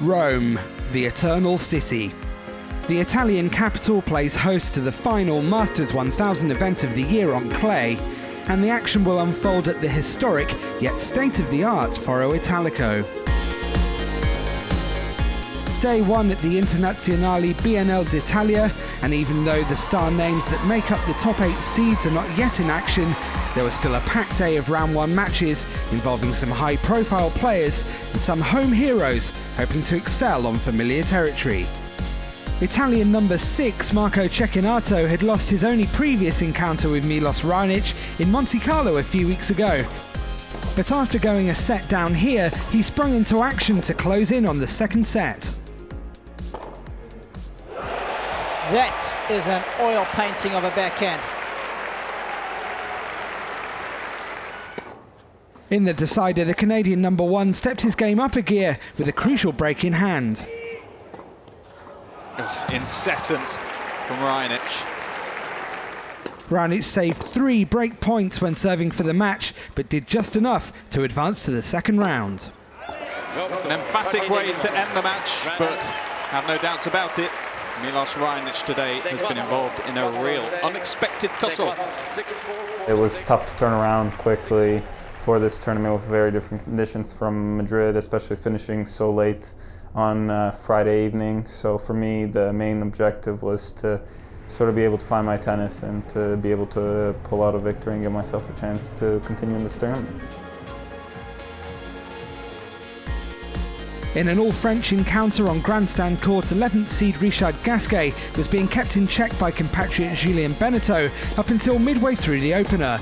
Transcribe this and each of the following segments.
Rome, the Eternal City. The Italian capital plays host to the final Masters 1000 event of the year on clay, and the action will unfold at the historic yet state-of-the-art Foro Italico. Day one at the Internazionali BNL d'Italia, and even though the star names that make up the top 8 seeds are not yet in action, there was still a packed day of round 1 matches involving some high-profile players and some home heroes hoping to excel on familiar territory. Italian number 6 Marco CECCHINATO had lost his only previous encounter with Milos Raonic in Monte Carlo a few weeks ago. But after going a set down here, he sprung into action to close in on the second set. That is an oil painting of a backhand. In the decider, the Canadian number 1 stepped his game up a gear with a crucial break in hand. Incessant from Raonic. Raonic saved 3 break points when serving for the match, but did just enough to advance to the second round. An emphatic way to end the match, but have no doubts about it. Milos Raonic today has been involved in a real unexpected tussle. It was tough to turn around quickly for this tournament with very different conditions from Madrid, especially finishing so late on Friday evening. So for me, the main objective was to sort of be able to find my tennis and to be able to pull out a victory and give myself a chance to continue in this tournament. In an all-French encounter on grandstand court, 11th seed Richard Gasquet was being kept in check by compatriot Julien BENNETEAU up until midway through the opener.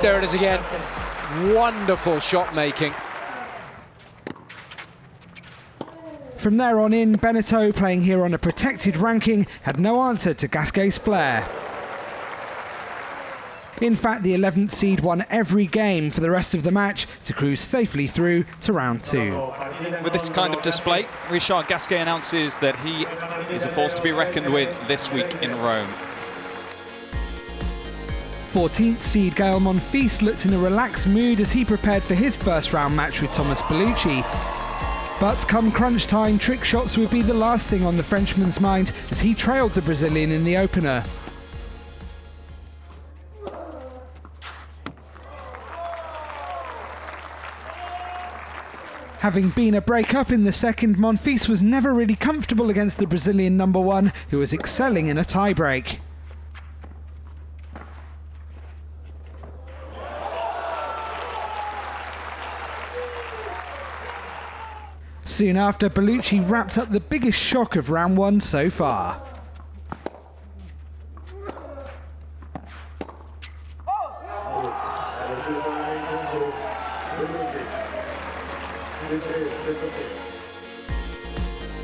There it is again. Wonderful shot making. From there on in, BENNETEAU, playing here on a protected ranking, had no answer to Gasquet's flair. In fact, the 11th seed won every game for the rest of the match to cruise safely through to round 2. With this kind of display, Richard Gasquet announces that he is a force to be reckoned with this week in Rome. 14th seed Gael Monfils looked in a relaxed mood as he prepared for his first round match with Thomas Bellucci. But come crunch time, trick shots would be the last thing on the Frenchman's mind as he trailed the Brazilian in the opener. Having been a break-up in the second, Monfils was never really comfortable against the Brazilian number 1, who was excelling in a tie-break. Soon after, Bellucci wrapped up the biggest shock of round 1 so far.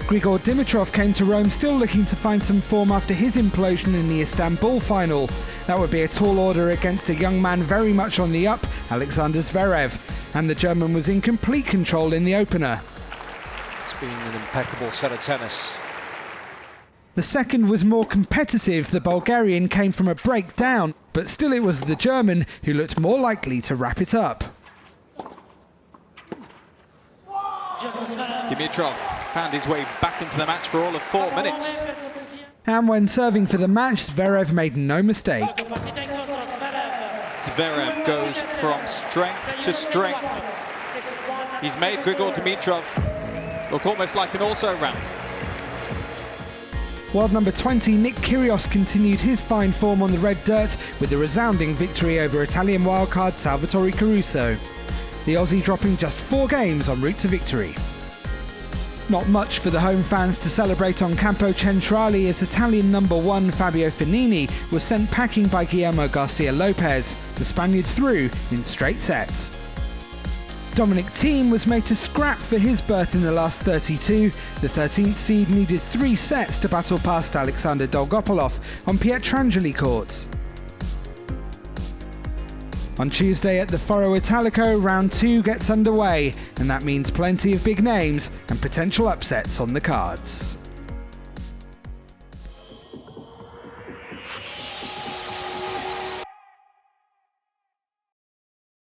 Grigor Dimitrov came to Rome still looking to find some form after his implosion in the Istanbul final. That would be a tall order against a young man very much on the up, Alexander Zverev, and the German was in complete control in the opener. It's been an impeccable set of tennis. The second was more competitive. The Bulgarian came from a breakdown, but still it was the German who looked more likely to wrap it up. Dimitrov found his way back into the match for all of 4 minutes. And when serving for the match, Zverev made no mistake. Zverev goes from strength to strength. He's made Grigor Dimitrov look almost like an also-ran. World number 20 Nick Kyrgios continued his fine form on the red dirt with a resounding victory over Italian wildcard Salvatore Caruso. The Aussie dropping just 4 games en route to victory. Not much for the home fans to celebrate on Campo Centrale as Italian number 1 Fabio Fognini was sent packing by Guillermo Garcia Lopez, the Spaniard through in straight sets. Dominic Thiem was made to scrap for his berth in the last 32. The 13th seed needed 3 sets to battle past Alexander Dolgopolov on Pietrangeli courts. On Tuesday at the Foro Italico, round 2 gets underway, and that means plenty of big names and potential upsets on the cards.